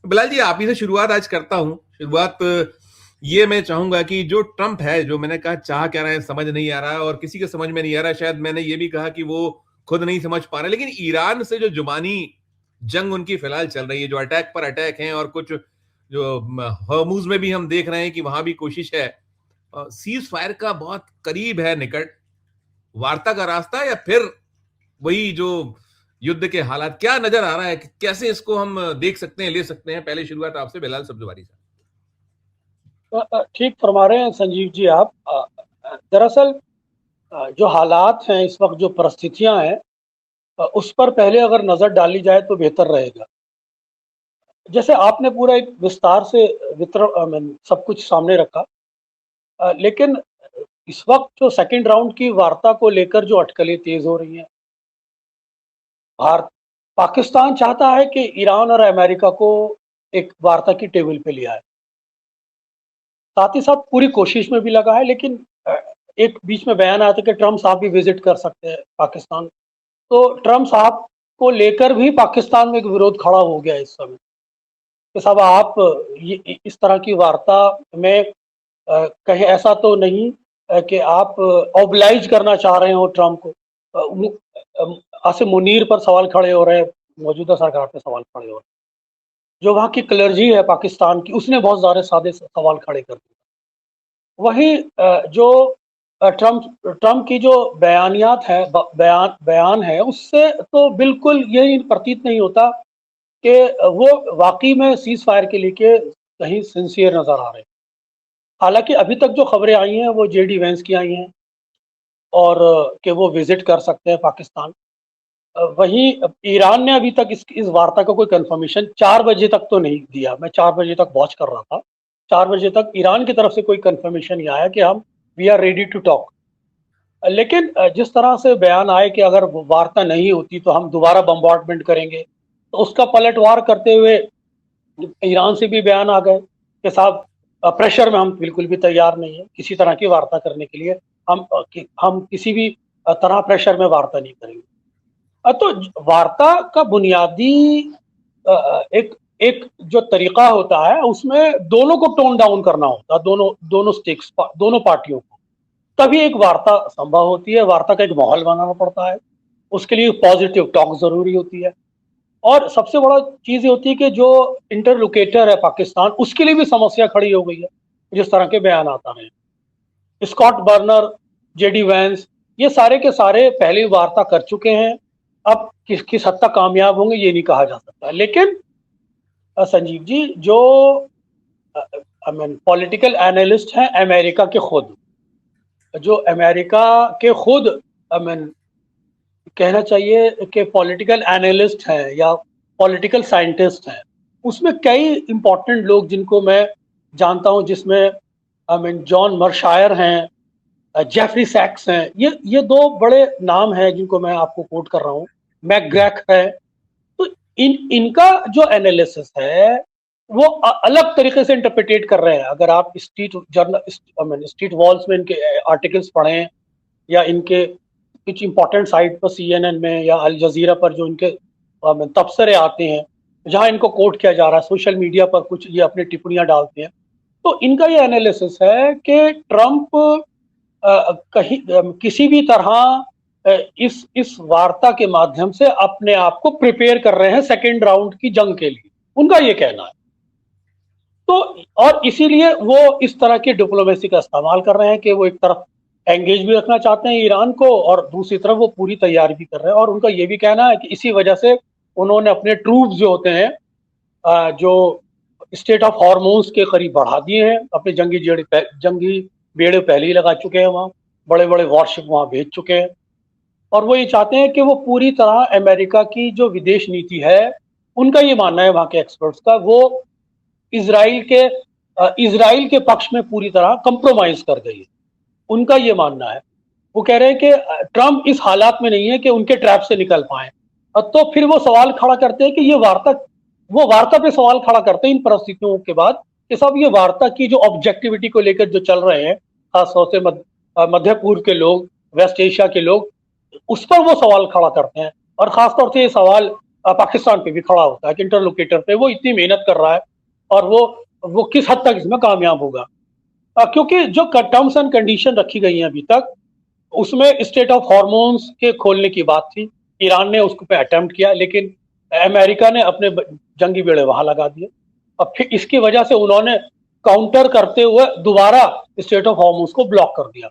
बिलाल जी, आप ही से शुरुआत आज करता हूँ। शुरुआत ये मैं चाहूँगा कि जो ट्रम्प है, जो मैंने कहा चाह क्या रहा है समझ नहीं आ रहा है और किसी के समझ में नहीं आ रहा है। शायद मैंने ये भी कहा कि वो खुद नहीं समझ पा रहे। लेकिन ईरान से जो ज़ुबानी जंग उनकी फिलहाल चल रही है, जो अटैक पर अटैक हैं और कुछ जो हर्मुज़ में भी हम देख रहे हैं कि वहाँ भी कोशिश है। सीज़ फायर का बहुत करीब है निकट, वार्ता का रास्ता या फिर वही जो युद्ध के हालात क्या नज़र आ रहा है? कैसे इसको हम देख सकते हैं, ले सकते हैं? पहले शुरुआत आपसे बिलाल सब्ज़वारी साहब। ठीक फरमा रहे हैं संजीव जी आप। दरअसल जो हालात हैं इस वक्त, जो परिस्थितियां हैं, उस पर पहले अगर नज़र डाली जाए तो बेहतर रहेगा। जैसे आपने पूरा एक विस्तार से वितरण सब कुछ सामने रखा, लेकिन इस वक्त जो सेकंड राउंड की वार्ता को लेकर जो अटकलें तेज हो रही हैं, भारत पाकिस्तान चाहता है कि ईरान और अमेरिका को एक वार्ता की टेबल पे लिया है, साथ ही साथ पूरी कोशिश में भी लगा है। लेकिन एक बीच में बयान आया था कि ट्रम्प साहब भी विजिट कर सकते हैं पाकिस्तान। तो ट्रम्प साहब को लेकर भी पाकिस्तान में एक विरोध खड़ा हो गया इस समय कि साहब आप ये इस तरह की वार्ता में कहीं ऐसा तो नहीं कि आप ऑब्लाइज करना चाह रहे हो ट्रम्प को। आसिम मुनीर पर सवाल खड़े हो रहे हैं, मौजूदा सरकार पे सवाल खड़े हो रहे हैं। जो वहाँ की क्लर्जी है पाकिस्तान की, उसने बहुत सारे सादे सवाल खड़े कर दिए। वही जो ट्रम्प ट्रम्प की जो बयानियात है, बयान है, उससे तो बिल्कुल यही प्रतीत नहीं होता कि वो वाकई में सीज फायर के लिए कहीं सिंसियर नजर आ रहे हैं। हालांकि अभी तक जो खबरें आई हैं वो जेडी वेंस की आई हैं, और कि वो विजिट कर सकते हैं पाकिस्तान। वहीं ईरान ने अभी तक इस वार्ता का कोई कंफर्मेशन 4 बजे तक तो नहीं दिया। मैं 4 बजे तक वॉच कर रहा था। 4 बजे तक ईरान की तरफ से कोई कंफर्मेशन नहीं आया कि हम we are ready to talk. लेकिन जिस तरह से बयान आए कि अगर वार्ता नहीं होती तो हम दोबारा बम्बार्डमेंट करेंगे, तो उसका पलटवार करते हुए ईरान से भी बयान आ गए कि साहब प्रेशर में हम बिल्कुल भी तैयार नहीं है किसी तरह की वार्ता करने के लिए। हम किसी भी तरह प्रेशर में वार्ता नहीं करेंगे। तो वार्ता का बुनियादी एक एक जो तरीका होता है, उसमें दोनों को टोन डाउन करना होता है, दोनों दोनों स्टेक्स दोनों पार्टियों को, तभी एक वार्ता संभव होती है। वार्ता का एक माहौल बनाना पड़ता है, उसके लिए पॉजिटिव टॉक जरूरी होती है। और सबसे बड़ा चीज ये होती है कि जो इंटरलोकेटर है पाकिस्तान, उसके लिए भी समस्या खड़ी हो गई है। जिस तरह के बयान आता है, स्कॉट बर्नर, जेडी वैंस, ये सारे के सारे पहले वार्ता कर चुके हैं। अब किस हद तक कामयाब होंगे ये नहीं कहा जा सकता। लेकिन संजीव जी, जो पॉलिटिकल एनालिस्ट हैं अमेरिका के खुद, जो अमेरिका के खुद आई मीन कहना चाहिए कि पॉलिटिकल एनालिस्ट हैं या पॉलिटिकल साइंटिस्ट हैं, उसमें कई इंपॉर्टेंट लोग जिनको मैं जानता हूं, जिसमें जॉन मर्शायर हैं, जेफरी सैक्स हैं। ये दो बड़े नाम हैं जिनको मैं आपको कोट कर रहा हूँ। मैकग्रैक है। तो इनका जो एनालिसिस है वो अलग तरीके से इंटरप्रिटेट कर रहे हैं। अगर आप स्ट्रीट वॉल्स में इनके आर्टिकल्स पढ़ें, या इनके कुछ इंपॉर्टेंट साइट पर CNN में या अल जजीरा पर जो इनके तबसरे आते हैं, जहां इनको कोट किया जा रहा है, सोशल मीडिया पर कुछ ये अपनी टिप्पणियां डालते हैं, तो इनका ये एनालिसिस है कि ट्रंप कहीं किसी भी तरह इस वार्ता के माध्यम से अपने आप को प्रिपेयर कर रहे हैं सेकेंड राउंड की जंग के लिए। उनका ये कहना है। तो और इसीलिए वो इस तरह की डिप्लोमेसी का इस्तेमाल कर रहे हैं कि वो एक तरफ एंगेज भी रखना चाहते हैं ईरान को, और दूसरी तरफ वो पूरी तैयारी भी कर रहे हैं। और उनका ये भी कहना है कि इसी वजह से उन्होंने अपने ट्रूप्स जो होते हैं, जो स्टेट ऑफ हॉर्मोन्स के करीब बढ़ा दिए हैं। अपने जंगी बेड़े पहले ही लगा चुके हैं वहाँ, बड़े बड़े वॉरशिप वहाँ भेज चुके हैं। और वो ये चाहते हैं कि वो पूरी तरह अमेरिका की जो विदेश नीति है, उनका ये मानना है वहाँ के एक्सपर्ट्स का, वो इसराइल के पक्ष में पूरी तरह कंप्रोमाइज कर गई है। उनका ये मानना है। वो कह रहे हैं कि ट्रंप इस हालात में नहीं है कि उनके ट्रैप से निकल पाए। तो फिर वो सवाल खड़ा करते हैं कि वो वार्ता पे सवाल खड़ा करते हैं इन परिस्थितियों के बाद, कि सब ये वार्ता की जो ऑब्जेक्टिविटी को लेकर जो चल रहे हैं, खासतौर से मध्य पूर्व के लोग, वेस्ट एशिया के लोग, उस पर वो सवाल खड़ा करते हैं। और खासतौर से ये सवाल पाकिस्तान पे भी खड़ा होता है कि इंटरलोकेटर पे वो इतनी मेहनत कर रहा है और वो किस हद तक इसमें कामयाब होगा। क्योंकि जो टर्म्स एंड कंडीशन रखी गई हैं अभी तक, उसमें स्टेट ऑफ हॉर्मोन्स के खोलने की बात थी। ईरान ने उसको पे अटेम्प्ट किया, लेकिन अमेरिका ने अपने जंगी बेड़े वहां लगा दिए। अब फिर इसकी वजह से उन्होंने काउंटर करते हुए दोबारा स्टेट ऑफ हॉर्मोन्स को ब्लॉक कर दिया।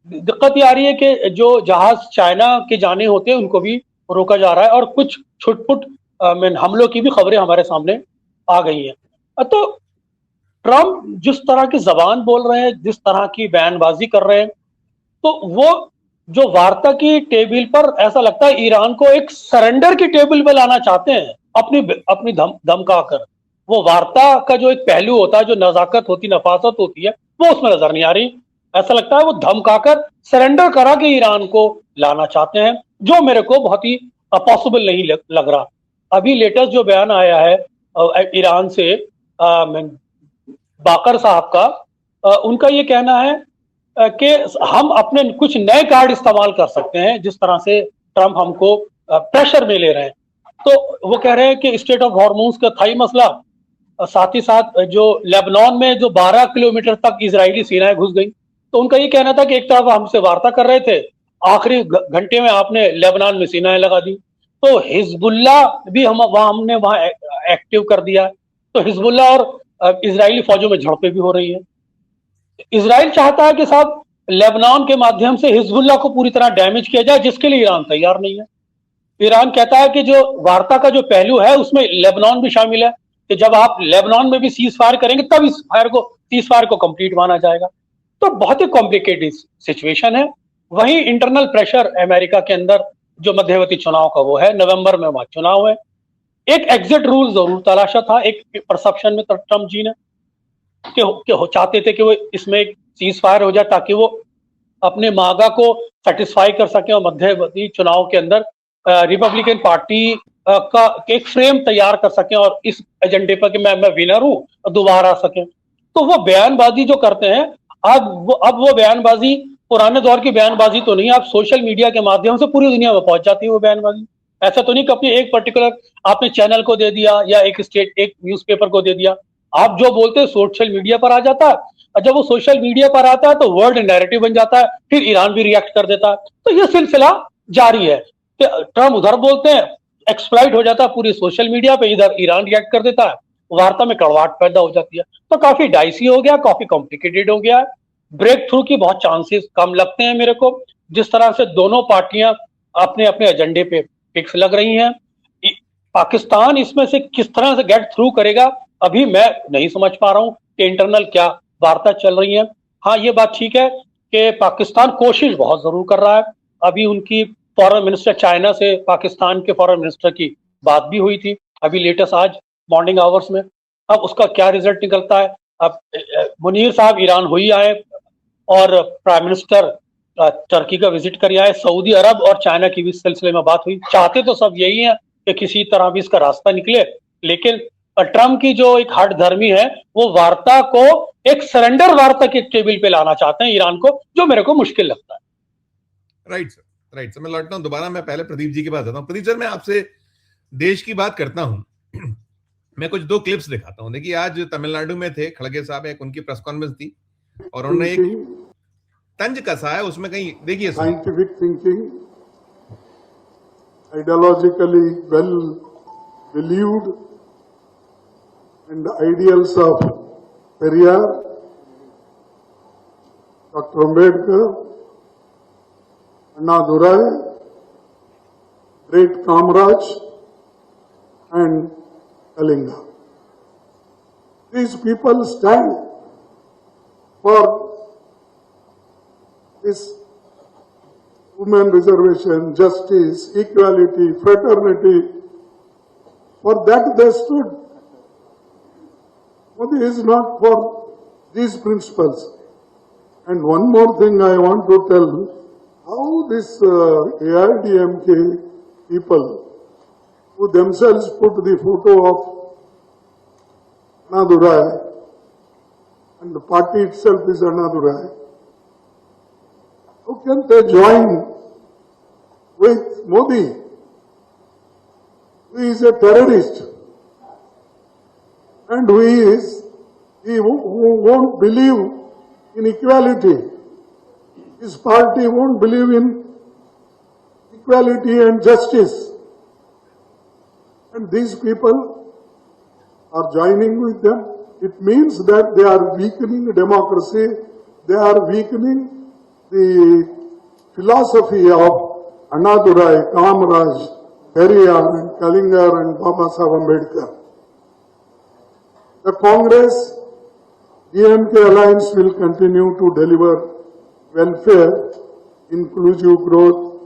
दिक्कत ये आ रही है कि जो जहाज चाइना के जाने होते हैं उनको भी रोका जा रहा है, और कुछ छुटपुट हमलों की भी खबरें हमारे सामने आ गई हैं। तो ट्रम्प जिस तरह की जबान बोल रहे हैं, जिस तरह की बयानबाजी कर रहे हैं, तो वो जो वार्ता की टेबल पर ऐसा लगता है ईरान को एक सरेंडर की टेबल पर लाना चाहते हैं, अपनी अपनी धमका कर। वो वार्ता का जो एक पहलू होता है, जो नजाकत होती, नफासत होती है, वो उसमें नजर नहीं आ रही। ऐसा लगता है वो धमकाकर सरेंडर करा के ईरान को लाना चाहते हैं, जो मेरे को बहुत ही पॉसिबल नहीं लग रहा। अभी लेटेस्ट जो बयान आया है ईरान से, बाकर साहब का, उनका ये कहना है कि हम अपने कुछ नए कार्ड इस्तेमाल कर सकते हैं, जिस तरह से ट्रम्प हमको प्रेशर में ले रहे हैं। तो वो कह रहे हैं कि स्टेट ऑफ हॉर्मोन्स का थाई मसला, साथ ही साथ जो लेबनान में जो 12 किलोमीटर तक इजरायली सेनाएं घुस गई, तो उनका ये कहना था कि एक तरफ हमसे वार्ता कर रहे थे, आखिरी घंटे में आपने लेबनान में सेनाएं लगा दी। तो हिजबुल्ला भी हमने वहां एक्टिव कर दिया। तो हिजबुल्ला और इजरायली फौजों में झड़पें भी हो रही है। इजराइल चाहता है कि साहब लेबनान के माध्यम से हिजबुल्ला को पूरी तरह डैमेज किया जाए, जिसके लिए ईरान तैयार नहीं है। ईरान कहता है कि जो वार्ता का जो पहलू है उसमें लेबनान भी शामिल है, कि जब आप लेबनान में भी सीज फायर करेंगे तब इस सीज फायर को कंप्लीट माना जाएगा। तो बहुत ही कॉम्प्लिकेटेड सिचुएशन है। वहीं इंटरनल प्रेशर अमेरिका के अंदर, जो मध्यवर्ती चुनाव का वो है, नवंबर में वहां चुनाव है। एक एग्जिट रूल जरूर तलाशा था एक परसेप्शन में ट्रम्प जी ने, कि चाहते थे कि वो इसमें एक सीज फायर हो जाए, ताकि वो अपने मांगा को सेटिस्फाई कर सके और मध्यवर्ती चुनाव के अंदर रिपब्लिकन पार्टी का एक फ्रेम तैयार कर सकें, और इस एजेंडे पर कि मैं विनर हूं और दोबारा आ सकें। तो वो बयानबाजी जो करते हैं, अब वो बयानबाजी पुराने दौर की बयानबाजी तो नहीं, आप सोशल मीडिया के माध्यम से पूरी दुनिया में पहुंच जाती है वो बयानबाजी। ऐसा तो नहीं कि अपनी एक पर्टिकुलर आपने चैनल को दे दिया या एक न्यूज़पेपर को दे दिया। आप जो बोलते हैं सोशल मीडिया पर आ जाता है, और जब वो सोशल मीडिया पर आता है तो वर्ल्ड नैरेटिव बन जाता है, फिर ईरान भी रिएक्ट कर देता है। तो ये सिलसिला जारी है कि ट्रम्प उधर बोलते हैं, एक्सप्लॉइट हो जाता है पूरी सोशल मीडिया पे, इधर ईरान रिएक्ट कर देता है, वार्ता में कड़वाहट पैदा हो जाती है। तो काफी डाइसी हो गया, काफी कॉम्प्लिकेटेड हो गया। ब्रेक थ्रू की बहुत चांसेस कम लगते हैं मेरे को, जिस तरह से दोनों पार्टियां अपने अपने एजेंडे पे फिक्स लग रही हैं। पाकिस्तान इसमें से किस तरह से गेट थ्रू करेगा, अभी मैं नहीं समझ पा रहा हूं कि इंटरनल क्या वार्ता चल रही है। हाँ, ये बात ठीक है कि पाकिस्तान कोशिश बहुत जरूर कर रहा है। अभी उनकी फॉरेन मिनिस्टर चाइना से पाकिस्तान के फॉरेन मिनिस्टर की बात भी हुई थी, अभी लेटेस्ट आज मॉर्निंग आवर्स में। अब उसका क्या रिजल्ट निकलता है। अब मुनीर साहब ईरान हो ही आए, और प्राइम मिनिस्टर टर्की का विजिट कर आए, सऊदी अरब और चाइना की भी सिलसिले में बात हुई। चाहते तो सब यही है कि किसी तरह भी इसका रास्ता निकले, लेकिन ट्रम्प की जो एक हठ धर्मी है, वो वार्ता को एक सरेंडर वार्ता के टेबल पे लाना चाहते हैं ईरान को, जो मेरे को मुश्किल लगता है। राइट सर, मैं लौटता हूं दोबारा। मैं पहले प्रदीप जी के पास आता हूं। प्रदीप सर, मैं आपसे देश की बात करता हूं। मैं कुछ 2 क्लिप्स दिखाता हूं। देखिए, आज तमिलनाडु में थे खड़गे साहब, एक उनकी प्रेस कॉन्फ्रेंस थी और उन्होंने एक तंज कसा है, उसमें कहीं देखिए, scientific thinking, ideologically well believed and the ideals of Periyar, Dr. Ambedkar, Anna Durai, great Kamraj, and Kalinga. These people stand for this women reservation, justice, equality, fraternity. For that they stood. Modi is not for these principles. And one more thing I want to tell, how this AIDMK people, who themselves put the photo of Annadurai, and the party itself is Annadurai, how can they join with Modi? who is a terrorist and who won't believe in equality. His party won't believe in equality and justice. And these people are joining with them. It means that they are weakening democracy. They are weakening the philosophy of Annadurai, Kamaraj, Periyar and Kalingar and Baba Saheb Ambedkar. The Congress DMK alliance will continue to deliver welfare, inclusive growth,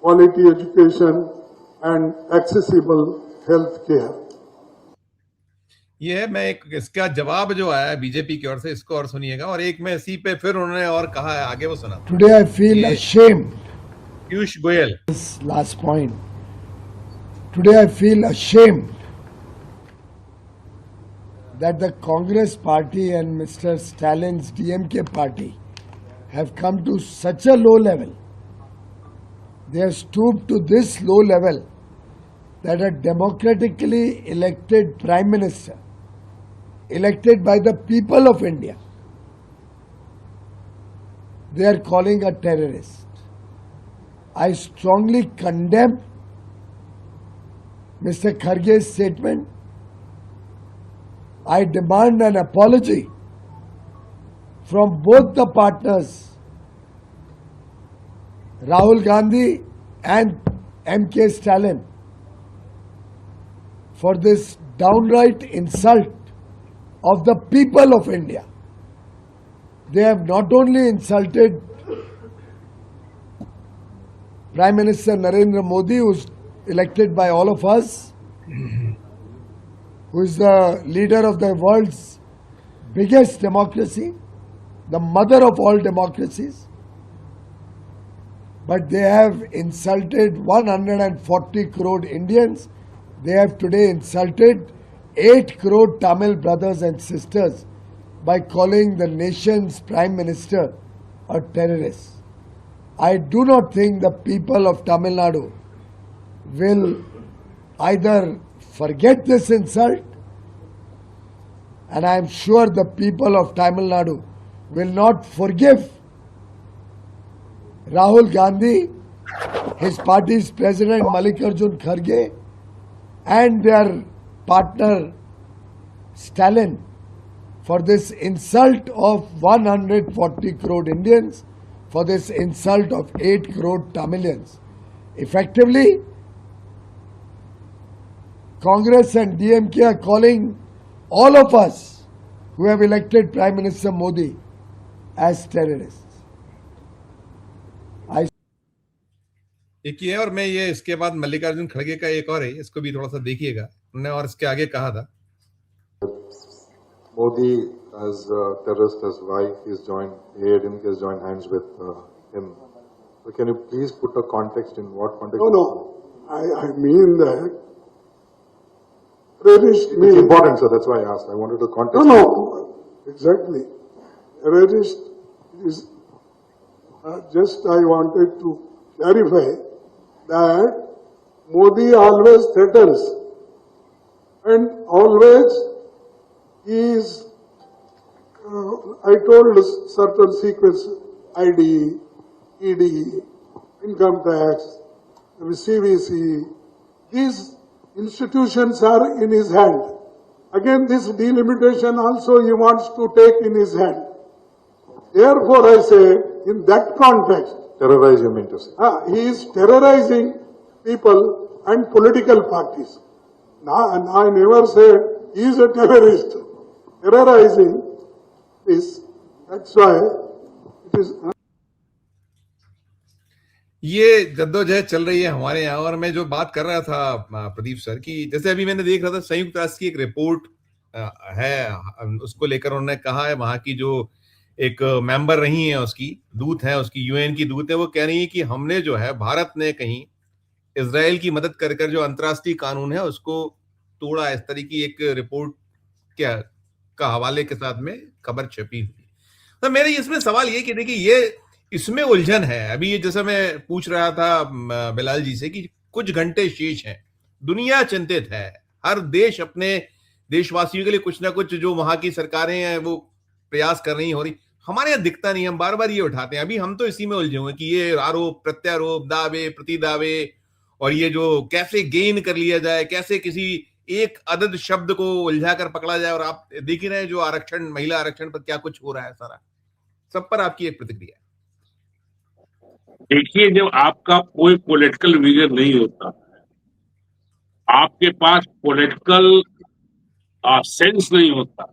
quality education and accessible health care. ये है, मैं एक इसका जवाब जो आया BJP की ओर से, इसको और सुनिएगा, और एक में इसी पे फिर उन्होंने और कहा है, आगे वो सुना। Today I feel ashamed. Piyush Goyal, This last point. Today I feel ashamed that the Congress party and Mr. Stalin's DMK party have come to such a low level. They have stooped to this low level that a democratically elected Prime Minister, elected by the people of India, they are calling a terrorist. I strongly condemn Mr. Kharge's statement. I demand an apology from both the partners, Rahul Gandhi and MK Stalin, for this downright insult of the people of India. They have not only insulted Prime Minister Narendra Modi, who is elected by all of us, who is the leader of the world's biggest democracy, the mother of all democracies, but they have insulted 140 crore Indians. They have today insulted 8 crore Tamil brothers and sisters by calling the nation's Prime Minister a terrorist. I do not think the people of Tamil Nadu will either forget this insult, and I am sure the people of Tamil Nadu will not forgive Rahul Gandhi, his party's president Mallikarjun Kharge, and their partner Stalin for this insult of 140 crore Indians, for this insult of 8 crore Tamilians. Effectively, Congress and DMK are calling all of us who have elected Prime Minister Modi as terrorists. एक ये है, और मैं ये इसके बाद मल्लिकार्जुन खड़गे का एक और है, इसको भी थोड़ा सा देखिएगा। उन्होंने और इसके आगे कहा था, Modi as a terrorist, as wife, he's joined, AIDMK has joined hands with him. So can you please put a context, in what context? No, I mean that terrorist means... It's important, sir, that's why I asked. I wanted the context. No, exactly. Terrorist is just I wanted to clarify that Modi always threatens and always is, I told certain sequence, ID, ED, income tax, CVC, these institutions are in his hand. Again, this delimitation also he wants to take in his hand. Therefore, I say, in that context, Terrorize, you mean to say? he is terrorizing people and political parties. Now, and I never said he is a terrorist. Terrorizing is, that's why it is... ये जद्दोजहद चल रही है हमारे यहाँ। और मैं जो बात कर रहा था प्रदीप सर की, जैसे अभी मैंने देख रहा था, संयुक्त राष्ट्र की एक रिपोर्ट है, उसको लेकर उन्होंने कहा है, वहां की जो एक मेंबर रही है, उसकी दूत है, उसकी यूएन की दूत है, वो कह रही है कि हमने जो है, भारत ने कहीं इजराइल की मदद कर कर जो अंतर्राष्ट्रीय कानून है उसको तोड़ा। इस तरह की एक रिपोर्ट का हवाले के साथ में खबर छपी हुई। तो मेरे इसमें सवाल ये कि देखिए, ये इसमें उलझन है। अभी ये जैसा मैं पूछ रहा था बिलाल जी से कि कुछ घंटे शेष हैं दुनिया चिंतित है। हर देश अपने देशवासियों के लिए कुछ ना कुछ जो वहां की सरकारें हैं वो प्रयास कर रही हो रही, हमारे यहाँ दिखता नहीं। हम बार बार ये उठाते हैं, अभी हम तो इसी में उलझे हुए हैं कि ये आरोप प्रत्यारोप दावे प्रति दावे, और ये जो कैसे गेन कर लिया जाए, कैसे किसी एक अदद शब्द को उलझा कर पकड़ा जाए। और आप देख ही रहे हैं जो आरक्षण, महिला आरक्षण पर क्या कुछ हो रहा है, सारा सब पर आपकी एक प्रतिक्रिया है। देखिए, जब आपका कोई पॉलिटिकल विजन नहीं होता, आपके पास पॉलिटिकल सेंस नहीं होता,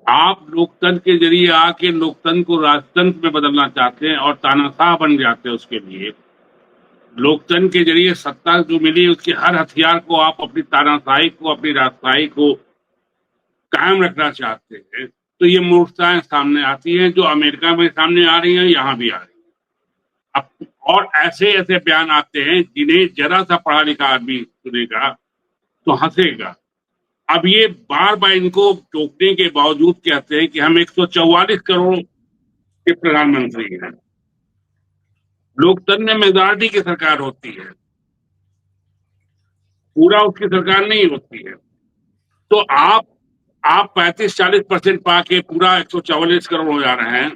आप लोकतंत्र के जरिए आके लोकतंत्र को राजतंत्र में बदलना चाहते हैं और तानाशाह बन जाते हैं। उसके लिए लोकतंत्र के जरिए सत्ता जो मिली उसके हर हथियार को आप अपनी तानाशाही को, अपनी राजशाही को कायम रखना चाहते हैं। तो ये मूर्खताएं सामने आती हैं जो अमेरिका में सामने आ रही हैं, यहाँ भी आ रही हैं। अब और ऐसे ऐसे बयान आते हैं जिन्हें जरा सा पढ़ा लिखा आदमी सुनेगा तो हंसेगा। अब ये बार बार इनको टोकने के बावजूद कहते हैं कि हम 144 करोड़ के प्रधानमंत्री हैं। लोकतंत्र में मेजॉरिटी की सरकार होती है, पूरा उसकी सरकार नहीं होती है। तो आप 35-40% पाके पूरा 144 करोड़ हो जा रहे हैं,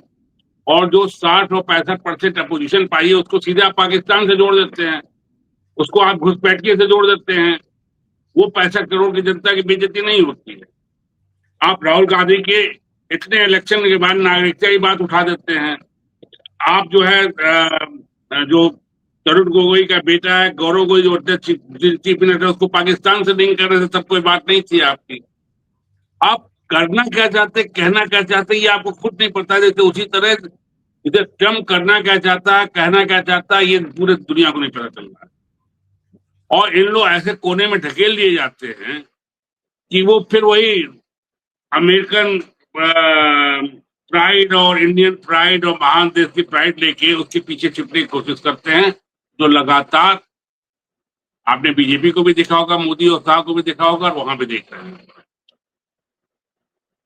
और जो 60 और 65% अपोजिशन पाई है उसको सीधे आप पाकिस्तान से जोड़ देते हैं, उसको आप घुसपैठिए से जोड़ देते हैं। वो 65 करोड़ की जनता की बेइज्जती नहीं होती है। आप राहुल गांधी के इतने इलेक्शन के बाद नागरिकता की बात उठा देते हैं। आप जो है जो तरुण गोगोई का बेटा है गौरव गोगोई जो चीफ मिनिस्टर, उसको पाकिस्तान से लिंक कर रहे थे, तब कोई बात नहीं थी आपकी। आप करना क्या चाहते, कहना क्या चाहते, ये आपको खुद नहीं पता। जैसे उसी तरह जैसे ट्रम्प करना क्या चाहता है, कहना क्या चाहता है, ये पूरे दुनिया को नहीं पता चल रहा है। और इन लोग ऐसे कोने में ढकेल दिए जाते हैं कि वो फिर वही अमेरिकन प्राइड और इंडियन प्राइड और महान देश की प्राइड लेके उसके पीछे छिपने की कोशिश करते हैं, जो लगातार आपने बीजेपी को भी देखा होगा, मोदी और शाह को भी देखा होगा, और वहां भी देख रहे हैं।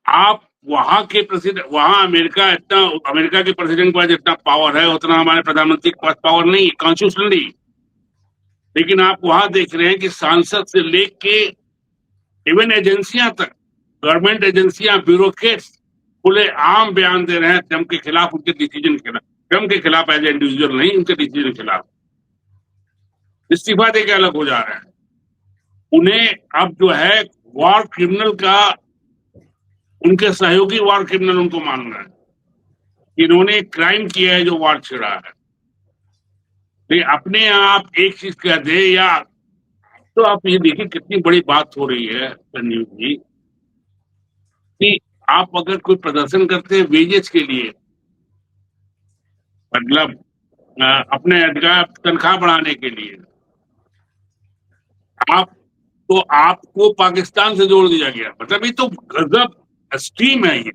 आप वहां के प्रेसिडेंट, वहां अमेरिका के प्रेसिडेंट के पास जितना पावर है उतना हमारे प्रधानमंत्री के पास पावर नहीं है कॉन्स्टिट्यूशनली। लेकिन आप वहां देख रहे हैं कि सांसद से लेके इवन एजेंसियां तक, गवर्नमेंट एजेंसियां, ब्यूरोक्रेट्स खुले आम बयान दे रहे हैं ट्रम्प के खिलाफ, उनके डिसीजन के खिलाफ। ट्रम्प के खिलाफ एज ए इंडिविजुअल नहीं, उनके डिसीजन के खिलाफ इस्तीफा देके अलग हो जा रहे हैं। उन्हें अब जो है वॉर क्रिमिनल का, उनके सहयोगी वॉर क्रिमिनल उनको मान रहे हैं, इन्होंने क्राइम किया है जो वॉर छिड़ा है। तो अपने आप एक चीज कह दे, या तो आप ये देखिए कितनी बड़ी बात हो रही है संजीव जी, कि आप अगर कोई प्रदर्शन करते हैं वेजेस के लिए, मतलब अपने अधिकार तनख्वाह बढ़ाने के लिए, आपको पाकिस्तान से जोड़ दिया गया। मतलब ये तो गजब स्कीम है ये।